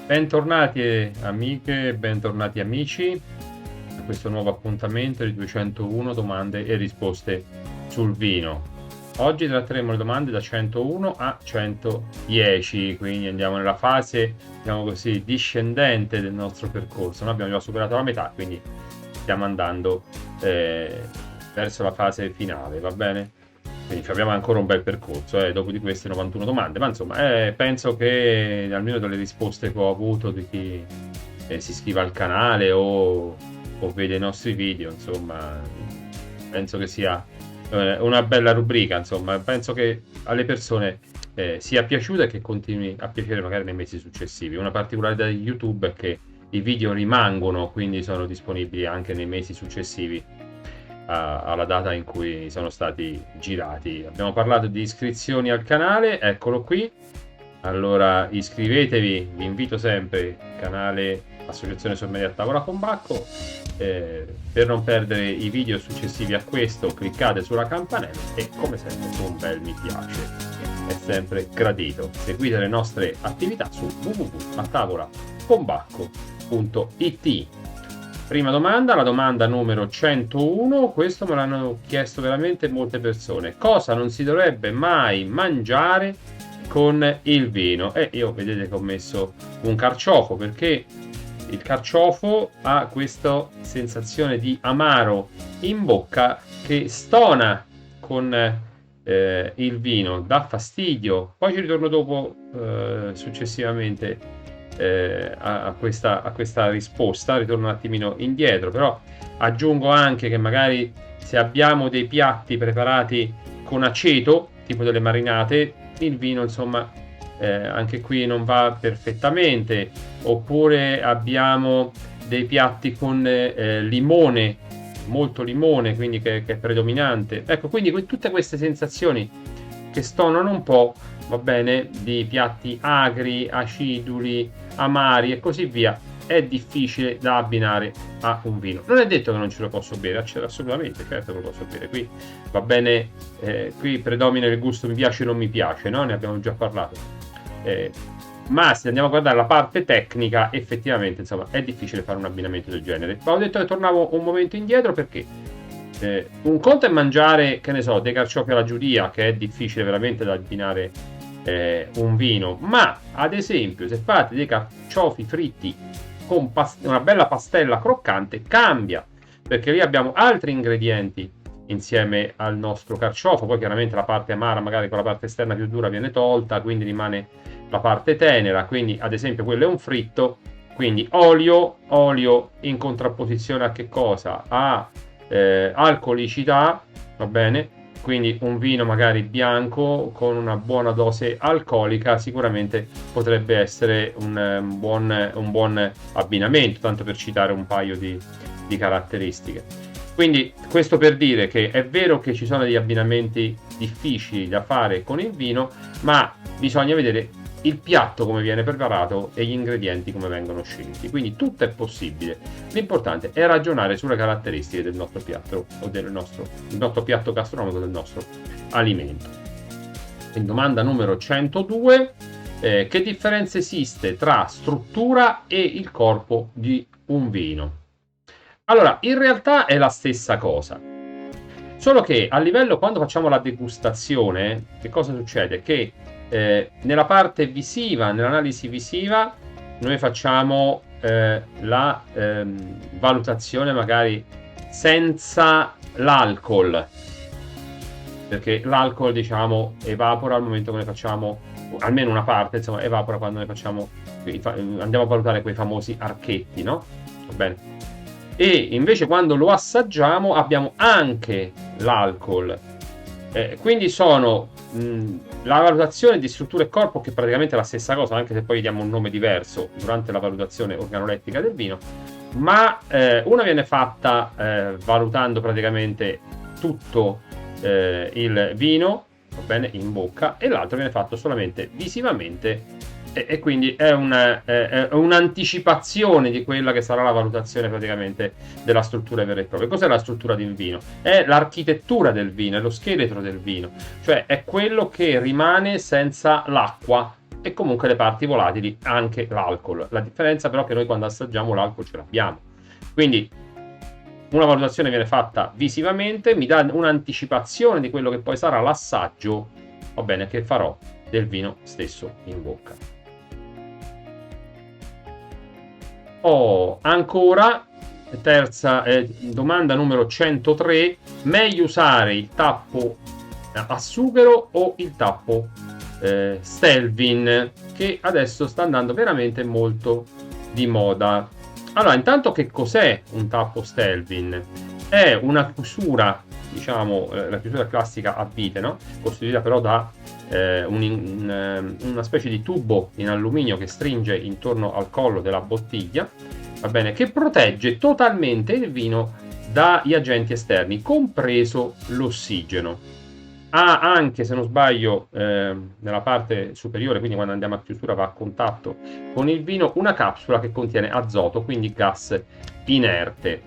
Bentornati amiche, bentornati amici a questo nuovo appuntamento di 201 domande e risposte sul vino. Oggi tratteremo le domande da 101 a 110, quindi andiamo nella fase, diciamo così, discendente del nostro percorso. Noi abbiamo già superato la metà, quindi stiamo andando verso la fase finale, va bene? Quindi abbiamo ancora un bel percorso dopo di queste 91 domande, ma insomma penso che almeno dalle risposte che ho avuto di chi si iscrive al canale o vede i nostri video, insomma, penso che sia una bella rubrica, insomma, penso che alle persone sia piaciuta e che continui a piacere magari nei mesi successivi. Una particolarità di YouTube è che i video rimangono, quindi sono disponibili anche nei mesi successivi alla data in cui sono stati girati. Abbiamo parlato di iscrizioni al canale, eccolo qui. Allora iscrivetevi, vi invito sempre, canale Associazione Sommelier a Tavola con Bacco, per non perdere i video successivi a questo. Cliccate sulla campanella e come sempre un bel mi piace, è sempre gradito. Seguite le nostre attività su www.atavolaconbacco.it. Prima domanda, la domanda numero 101, questo me l'hanno chiesto veramente molte persone. Cosa non si dovrebbe mai mangiare con il vino? E io vedete che ho messo un carciofo, perché il carciofo ha questa sensazione di amaro in bocca che stona con il vino, dà fastidio. Poi ci ritorno dopo successivamente a questa risposta, ritorno un attimino indietro, però aggiungo anche che magari se abbiamo dei piatti preparati con aceto, tipo delle marinate, il vino insomma anche qui non va perfettamente, oppure abbiamo dei piatti con limone, molto limone, quindi che è predominante, ecco, quindi tutte queste sensazioni che stonano un po', va bene, di piatti agri, aciduli, amari e così via, è difficile da abbinare a un vino. Non è detto che non ce lo posso bere, assolutamente, certo che lo posso bere. Qui va bene, qui predomina il gusto mi piace o non mi piace, no? Ne abbiamo già parlato. Ma se andiamo a guardare la parte tecnica, effettivamente, insomma, è difficile fare un abbinamento del genere. Ma ho detto che tornavo un momento indietro perché un conto è mangiare, che ne so, dei carciofi alla giudia, che è difficile veramente da abbinare un vino, ma ad esempio se fate dei carciofi fritti con una bella pastella croccante, cambia, perché lì abbiamo altri ingredienti insieme al nostro carciofo. Poi chiaramente la parte amara, magari con la parte esterna più dura, viene tolta, quindi rimane la parte tenera, quindi ad esempio quello è un fritto, quindi olio in contrapposizione a che cosa? A alcolicità, va bene? Quindi un vino magari bianco con una buona dose alcolica sicuramente potrebbe essere un buon abbinamento, tanto per citare un paio di caratteristiche. Quindi questo per dire che è vero che ci sono degli abbinamenti difficili da fare con il vino, ma bisogna vedere il piatto come viene preparato e gli ingredienti come vengono scelti, quindi tutto è possibile. L'importante è ragionare sulle caratteristiche del nostro piatto o del nostro piatto gastronomico, del nostro alimento. In domanda numero 102, che differenza esiste tra struttura e il corpo di un vino? Allora, in realtà è la stessa cosa, solo che a livello, quando facciamo la degustazione, che cosa succede? Che nella parte visiva, nell'analisi visiva, noi facciamo la valutazione magari senza l'alcol, perché l'alcol, diciamo, evapora al momento che ne facciamo, almeno una parte, insomma, evapora quando ne facciamo, andiamo a valutare quei famosi archetti, no? Va bene? E invece quando lo assaggiamo abbiamo anche l'alcol, quindi sono la valutazione di struttura e corpo, che praticamente è la stessa cosa, anche se poi diamo un nome diverso durante la valutazione organolettica del vino, ma una viene fatta valutando praticamente tutto il vino, va bene, in bocca, e l'altro viene fatto solamente visivamente, e quindi è un'anticipazione di quella che sarà la valutazione praticamente della struttura vera e propria. Cos'è la struttura di un vino? È l'architettura del vino, è lo scheletro del vino, cioè è quello che rimane senza l'acqua e comunque le parti volatili, anche l'alcol. La differenza però è che noi quando assaggiamo l'alcol ce l'abbiamo. Quindi una valutazione viene fatta visivamente, mi dà un'anticipazione di quello che poi sarà l'assaggio, va bene, che farò del vino stesso in bocca. Ancora, terza domanda numero 103, meglio usare il tappo a sughero o il tappo Stelvin, che adesso sta andando veramente molto di moda. Allora, intanto, che cos'è un tappo Stelvin? È una chiusura, diciamo, la chiusura classica a vite, no? Costituita però da una specie di tubo in alluminio che stringe intorno al collo della bottiglia, va bene, che protegge totalmente il vino dagli agenti esterni, compreso l'ossigeno. Ha anche, se non sbaglio, nella parte superiore, quindi quando andiamo a chiusura va a contatto con il vino, una capsula che contiene azoto, quindi gas inerte.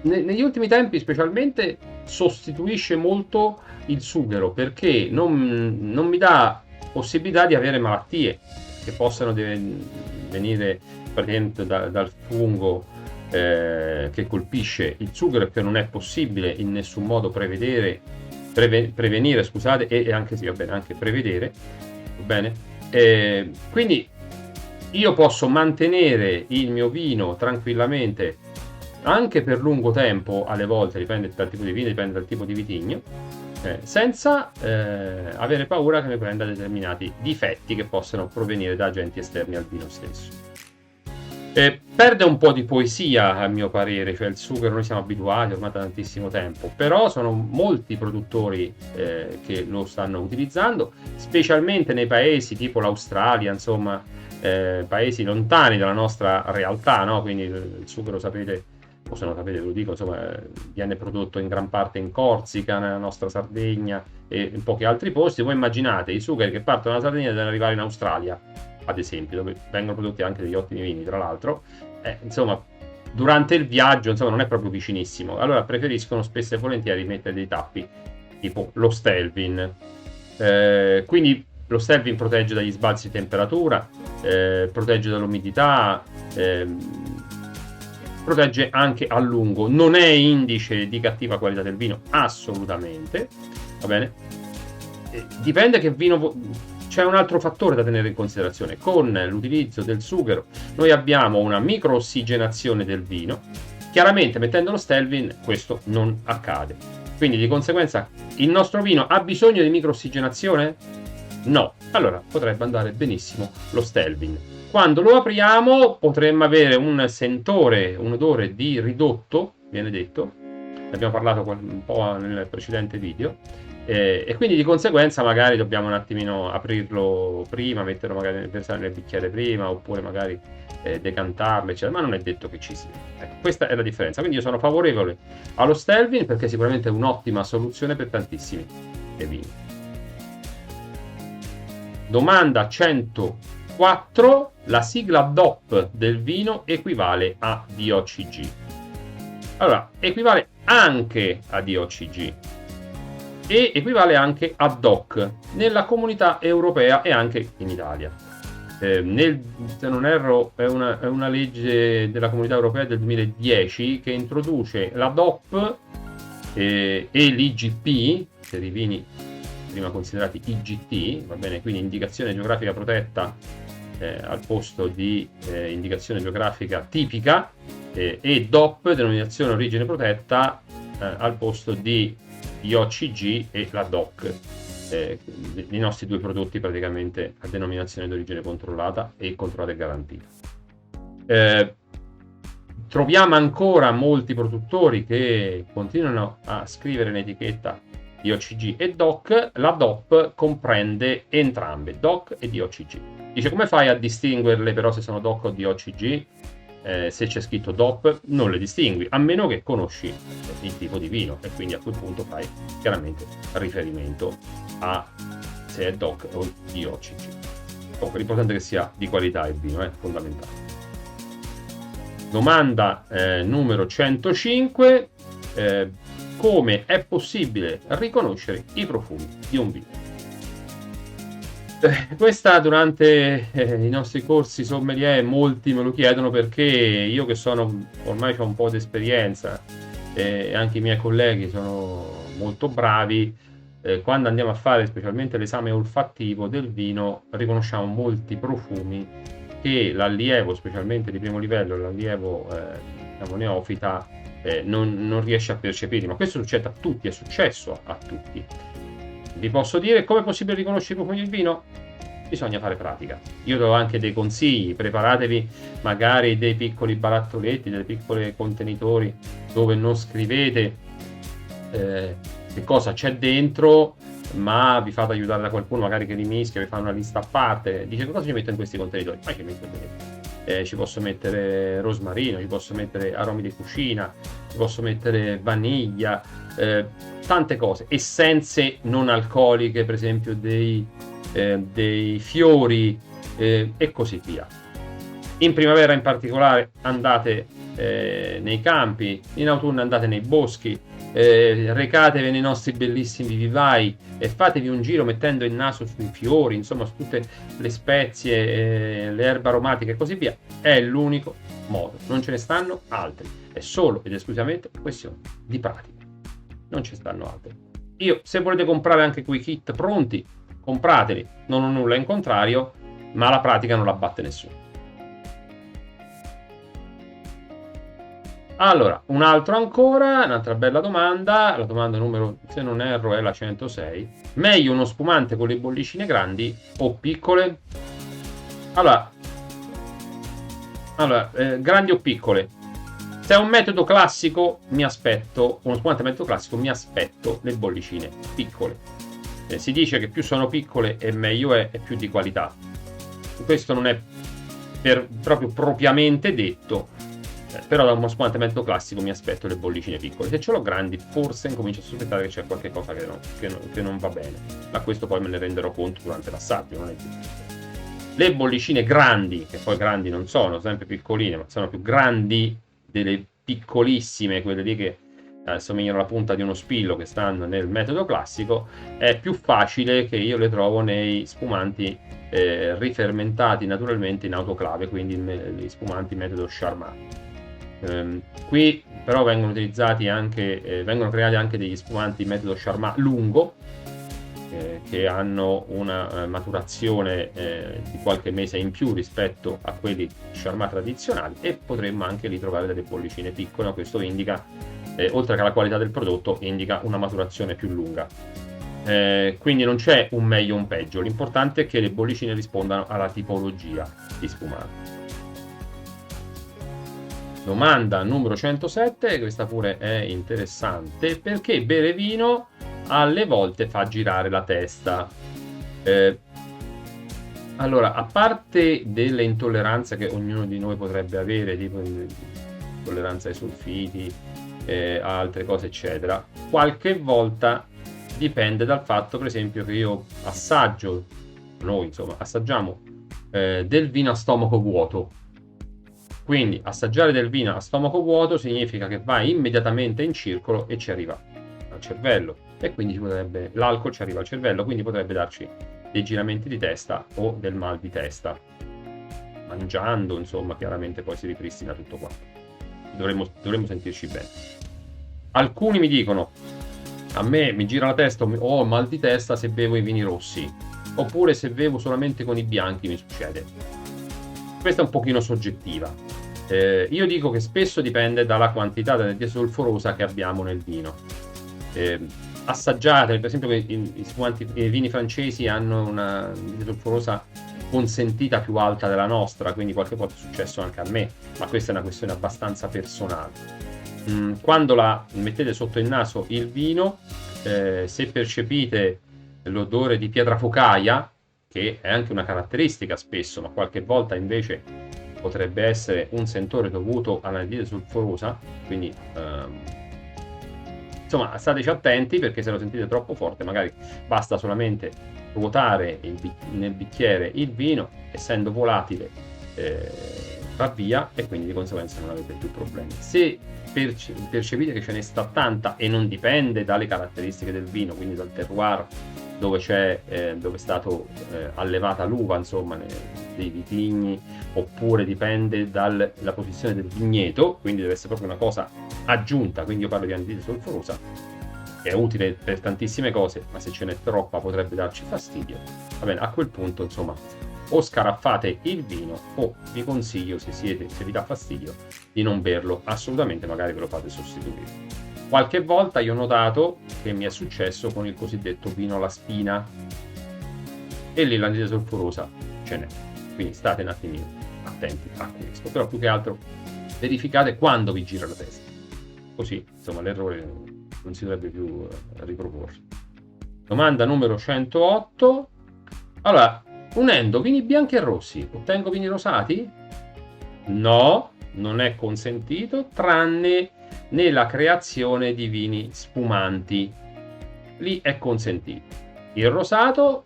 Negli ultimi tempi specialmente sostituisce molto il sughero, perché non mi dà possibilità di avere malattie che possano venire praticamente dal fungo che colpisce il sughero, e che non è possibile in nessun modo prevenire, scusate, e anche sì, va bene, anche prevedere, va bene? Quindi io posso mantenere il mio vino tranquillamente anche per lungo tempo, alle volte, dipende dal tipo di vino, dipende dal tipo di vitigno, senza avere paura che mi prenda determinati difetti che possano provenire da agenti esterni al vino stesso. Perde un po' di poesia, a mio parere, cioè il sughero noi siamo abituati ormai da tantissimo tempo, però sono molti produttori che lo stanno utilizzando, specialmente nei paesi tipo l'Australia, insomma, paesi lontani dalla nostra realtà, no? Quindi il sughero, sapete, o se non sapete ve lo dico, insomma, viene prodotto in gran parte in Corsica, nella nostra Sardegna e in pochi altri posti. Voi immaginate i sugheri che partono dalla Sardegna e devono arrivare in Australia, ad esempio, dove vengono prodotti anche degli ottimi vini, tra l'altro, insomma, durante il viaggio, insomma, non è proprio vicinissimo. Allora preferiscono spesso e volentieri mettere dei tappi tipo lo Stelvin. Quindi lo Stelvin protegge dagli sbalzi di temperatura, protegge dall'umidità, protegge anche a lungo. Non è indice di cattiva qualità del vino, assolutamente, va bene? Dipende che vino. C'è un altro fattore da tenere in considerazione: con l'utilizzo del sughero noi abbiamo una microossigenazione del vino. Chiaramente, mettendo lo Stelvin, questo non accade. Quindi, di conseguenza, il nostro vino ha bisogno di microossigenazione? No. Allora potrebbe andare benissimo lo Stelvin. Quando lo apriamo potremmo avere un sentore, un odore di ridotto, viene detto, ne abbiamo parlato un po' nel precedente video, e quindi di conseguenza magari dobbiamo un attimino aprirlo prima, metterlo magari nel bicchiere prima, oppure magari decantarlo, eccetera, ma non è detto che ci sia. Ecco, questa è la differenza. Quindi io sono favorevole allo Stelvin perché sicuramente è un'ottima soluzione per tantissimi vini. Domanda 104: la sigla DOP del vino equivale a DOCG? Allora, equivale anche a DOCG e equivale anche a DOC nella comunità europea e anche in Italia. Se non erro, è una legge della comunità europea del 2010 che introduce la DOP e l'IGP per i vini prima considerati IGT, va bene, quindi indicazione geografica protetta al posto di indicazione geografica tipica, e DOP, denominazione origine protetta, al posto di IOCG e la DOC, i nostri due prodotti praticamente a denominazione d'origine controllata e controllata e garantita. Troviamo ancora molti produttori che continuano a scrivere in etichetta DOCG e DOC. La DOP comprende entrambe, DOC e DOCG. Dice: come fai a distinguerle però se sono DOC o DOCG? Se c'è scritto DOP non le distingui, a meno che conosci il tipo di vino, e quindi a quel punto fai chiaramente riferimento a se è DOC o DOCG. L'importante è che sia di qualità il vino, è fondamentale. Domanda numero 105: come è possibile riconoscere i profumi di un vino? Questa durante i nostri corsi sommelier molti me lo chiedono, perché io che sono ormai ho un po' di esperienza e anche i miei colleghi sono molto bravi, quando andiamo a fare specialmente l'esame olfattivo del vino riconosciamo molti profumi che l'allievo, specialmente di primo livello, l'allievo diciamo neofita, non riesce a percepire, ma questo succede a tutti, è successo a tutti. Vi posso dire come è possibile riconoscere i profumi del vino? Bisogna fare pratica. Io do anche dei consigli: preparatevi magari dei piccoli barattoletti, dei piccoli contenitori dove non scrivete che cosa c'è dentro, ma vi fate aiutare da qualcuno magari che li mischia, vi fa una lista a parte, dice cosa ci metto in questi contenitori, ma ci metto ci posso mettere rosmarino, ci posso mettere aromi di cucina, ci posso mettere vaniglia, tante cose, essenze non alcoliche, per esempio dei fiori e così via. In primavera in particolare andate nei campi, in autunno andate nei boschi, recatevi nei nostri bellissimi vivai e fatevi un giro mettendo il naso sui fiori, insomma su tutte le spezie, le erbe aromatiche e così via. È l'unico modo, non ce ne stanno altri, è solo ed esclusivamente questione di pratica, non ci stanno altri. Io, se volete comprare anche quei kit pronti, comprateli, non ho nulla in contrario, ma la pratica non la batte nessuno. Allora, un altro ancora, un'altra bella domanda, la domanda numero, se non erro, è la 106. Meglio uno spumante con le bollicine grandi o piccole? Allora, grandi o piccole? Se è un metodo classico, mi aspetto, uno spumante metodo classico, mi aspetto le bollicine piccole. Si dice che più sono piccole e meglio è, e più di qualità. Questo non è proprio propriamente detto, però da uno spumante metodo classico mi aspetto le bollicine piccole. Se ce l'ho grandi, forse incomincio a sospettare che c'è qualche cosa che non va bene, ma questo poi me ne renderò conto durante l'assaggio, non è giusto. Le bollicine grandi, che poi grandi non sono sempre piccoline, ma sono più grandi delle piccolissime, quelle lì che assomigliano alla punta di uno spillo, che stanno nel metodo classico, è più facile che io le trovo nei spumanti rifermentati naturalmente in autoclave, quindi gli spumanti metodo Charmat. Qui però vengono utilizzati anche vengono creati anche degli spumanti metodo Charmat lungo, che hanno una maturazione di qualche mese in più rispetto a quelli Charmat tradizionali, e potremmo anche lì trovare delle bollicine piccole. Questo indica, oltre che la qualità del prodotto, indica una maturazione più lunga. Quindi non c'è un meglio o un peggio, l'importante è che le bollicine rispondano alla tipologia di spumante. Domanda numero 107, questa pure è interessante: perché bere vino alle volte fa girare la testa? Allora, a parte delle intolleranze che ognuno di noi potrebbe avere, tipo intolleranza ai solfiti, altre cose eccetera, qualche volta dipende dal fatto, per esempio, che io noi insomma assaggiamo del vino a stomaco vuoto. Quindi assaggiare del vino a stomaco vuoto significa che va immediatamente in circolo e ci arriva al cervello, e quindi l'alcol ci arriva al cervello, quindi potrebbe darci dei giramenti di testa o del mal di testa. Mangiando, insomma, chiaramente poi si ripristina tutto quanto. Dovremmo sentirci bene. Alcuni mi dicono: a me mi gira la testa o ho mal di testa se bevo i vini rossi, oppure se bevo solamente con i bianchi mi succede. Questa è un pochino soggettiva. Io dico che spesso dipende dalla quantità di anidride solforosa che abbiamo nel vino. Assaggiate, per esempio, i vini francesi hanno una anidride solforosa consentita più alta della nostra, quindi qualche volta è successo anche a me, ma questa è una questione abbastanza personale. Quando la mettete sotto il naso il vino, se percepite l'odore di pietra focaia, che è anche una caratteristica spesso, ma qualche volta invece potrebbe essere un sentore dovuto all'anidride solforosa, quindi insomma stateci attenti, perché se lo sentite troppo forte magari basta solamente ruotare nel bicchiere il vino, essendo volatile va via, e quindi di conseguenza non avete più problemi. Se percepite che ce ne sta tanta e non dipende dalle caratteristiche del vino, quindi dal terroir dove dove è stato allevata l'uva, insomma, dei vitigni, oppure dipende dalla posizione del vigneto, quindi deve essere proprio una cosa aggiunta. Quindi io parlo di anidride solforosa, che è utile per tantissime cose, ma se ce n'è troppa potrebbe darci fastidio. Va bene, a quel punto, insomma, o scaraffate il vino, o vi consiglio, se vi dà fastidio, di non berlo assolutamente, magari ve lo fate sostituire. Qualche volta io ho notato che mi è successo con il cosiddetto vino alla spina, e lì l'anidride solforosa ce n'è, quindi state un attimino attenti a questo. Però più che altro verificate quando vi gira la testa, così insomma l'errore non si dovrebbe più riproporre. Domanda numero 108. Allora, unendo vini bianchi e rossi ottengo vini rosati? No, non è consentito, tranne nella creazione di vini spumanti. Lì è consentito. Il rosato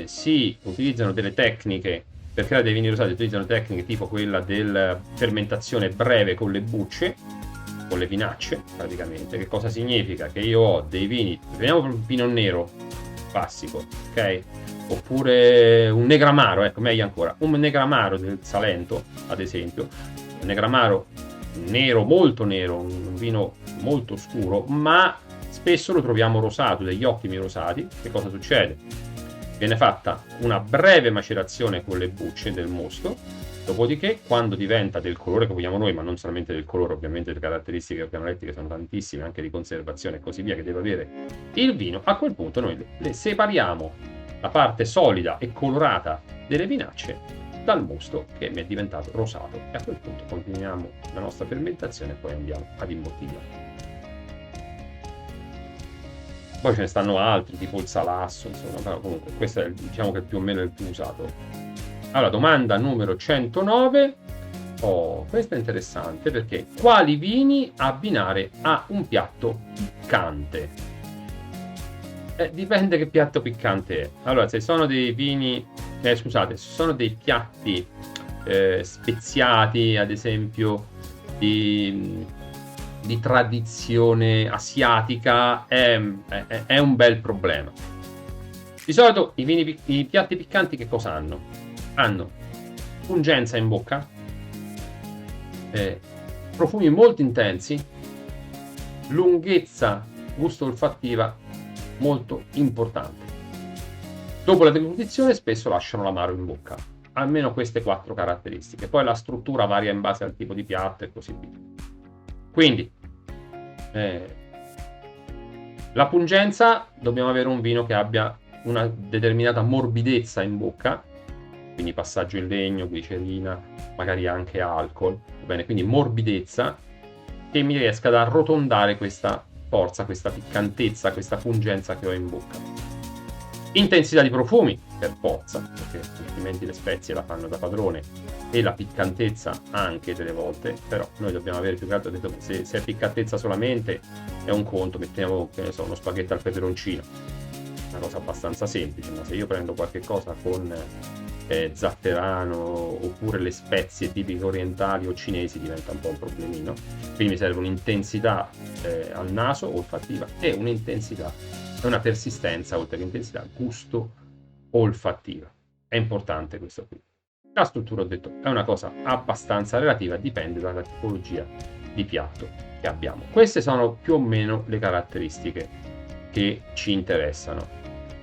si utilizzano delle tecniche per creare dei vini rosati, utilizzano tecniche tipo quella della fermentazione breve con le bucce, con le vinacce praticamente. Che cosa significa? Che io ho dei vini, vediamo un vino nero classico, ok? Oppure un negramaro, ecco, meglio ancora, un negramaro del Salento, ad esempio, un negramaro nero, molto nero, un vino molto scuro, ma spesso lo troviamo rosato, degli ottimi rosati. Che cosa succede? Viene fatta una breve macerazione con le bucce del mosto, dopodiché quando diventa del colore che vogliamo noi, ma non solamente del colore, ovviamente le caratteristiche organolettiche sono tantissime, anche di conservazione e così via, che deve avere il vino, a quel punto noi le separiamo, la parte solida e colorata delle vinacce, dal mosto che mi è diventato rosato, e a quel punto continuiamo la nostra fermentazione e poi andiamo ad imbottigliare. Poi ce ne stanno altri, tipo il salasso, insomma, però comunque questo è, diciamo, che più o meno è il più usato. Allora, domanda numero 109. Oh, questa è interessante, perché quali vini abbinare a un piatto piccante? Dipende che piatto piccante è. Allora, se sono dei vini, scusate, se sono dei piatti speziati, ad esempio di tradizione asiatica, è un bel problema. Di solito i piatti piccanti che cosa hanno? Hanno pungenza in bocca, profumi molto intensi, lunghezza gusto-olfattiva molto importante. Dopo la deglutizione spesso lasciano l'amaro in bocca, almeno queste 4 caratteristiche. Poi la struttura varia in base al tipo di piatto e così via. Quindi la pungenza, dobbiamo avere un vino che abbia una determinata morbidezza in bocca, quindi passaggio in legno, glicerina, magari anche alcol, va bene? Quindi morbidezza, che mi riesca ad arrotondare questa forza, questa piccantezza, questa pungenza che ho in bocca. Intensità di profumi, per forza, perché altrimenti le spezie la fanno da padrone, e la piccantezza anche delle volte, però noi dobbiamo avere più che altro, se è piccantezza solamente è un conto, mettiamo, che ne so, uno spaghetto al peperoncino, una cosa abbastanza semplice, ma se io prendo qualche cosa con zafferano oppure le spezie tipiche orientali o cinesi, diventa un po' un problemino. Quindi mi serve un'intensità al naso olfattiva e un'intensità e una persistenza, oltre che intensità, gusto olfattiva. È importante questo qui. La struttura, ho detto, è una cosa abbastanza relativa, dipende dalla tipologia di piatto che abbiamo. Queste sono più o meno le caratteristiche che ci interessano.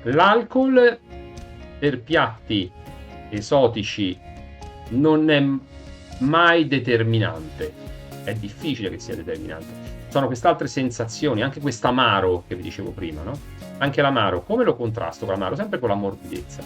L'alcol per piatti esotici non è mai determinante, è difficile che sia determinante. Sono queste altre sensazioni, anche quest'amaro che vi dicevo prima, no? Anche l'amaro, come lo contrasto con l'amaro? Sempre con la morbidezza.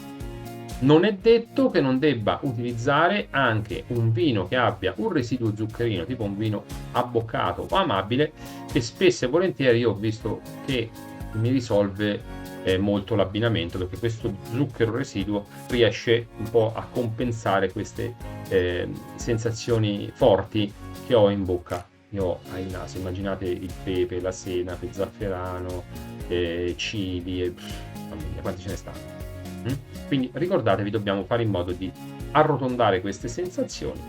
Non è detto che non debba utilizzare anche un vino che abbia un residuo zuccherino, tipo un vino abboccato o amabile, che spesso e volentieri io ho visto che mi risolve molto l'abbinamento, perché questo zucchero residuo riesce un po' a compensare queste sensazioni forti che ho in bocca. Io ho il naso, immaginate il pepe, la senape, il zafferano, chili, quanti ce ne stanno. Quindi ricordatevi, dobbiamo fare in modo di arrotondare queste sensazioni,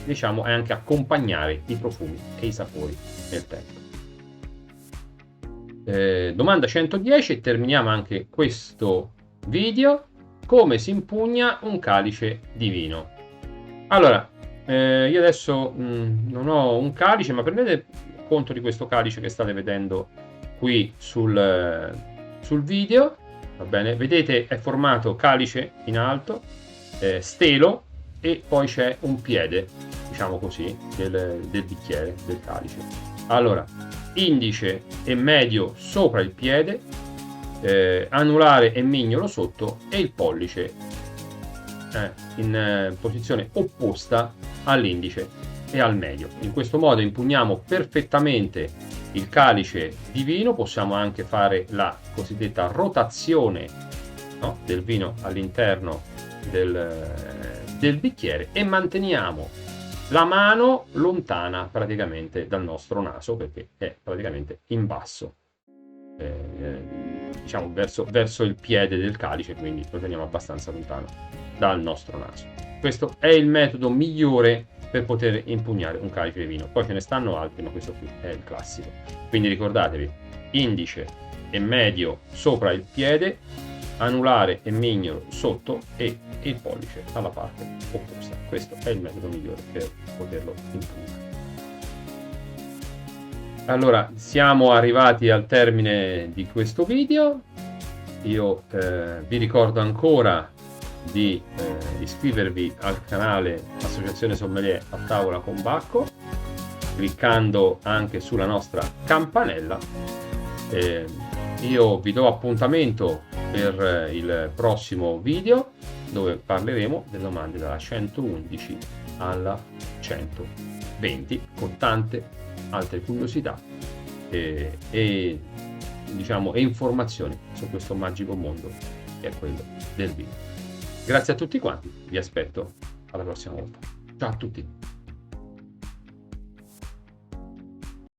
diciamo, e anche accompagnare i profumi e i sapori nel tempo. Domanda 110 e terminiamo anche questo video. Come si impugna un calice di vino? Allora, io adesso non ho un calice, ma prendete conto di questo calice che state vedendo qui sul video, va bene? Vedete, è formato calice in alto, stelo, e poi c'è un piede, diciamo così, del bicchiere, del calice. Allora, indice e medio sopra il piede, anulare e mignolo sotto, e il pollice in posizione opposta all'indice e al medio. In questo modo impugniamo perfettamente il calice di vino. Possiamo anche fare la cosiddetta rotazione, no, del vino all'interno del bicchiere, e manteniamo la mano lontana praticamente dal nostro naso, perché è praticamente in basso, diciamo verso il piede del calice, quindi lo teniamo abbastanza lontano dal nostro naso. Questo è il metodo migliore per poter impugnare un calice di vino. Poi ce ne stanno altri, ma questo qui è il classico. Quindi ricordatevi, indice e medio sopra il piede, anulare e mignolo sotto, e il pollice alla parte opposta. Questo è il metodo migliore per poterlo impugnare. Allora, siamo arrivati al termine di questo video. Io vi ricordo ancora di iscrivervi al canale Associazione Sommelier a Tavola con Bacco, cliccando anche sulla nostra campanella. Io vi do appuntamento per il prossimo video, dove parleremo delle domande dalla 111 alla 120, con tante altre curiosità e informazioni su questo magico mondo che è quello del vino. Grazie a tutti quanti, vi aspetto alla prossima volta. Ciao a tutti!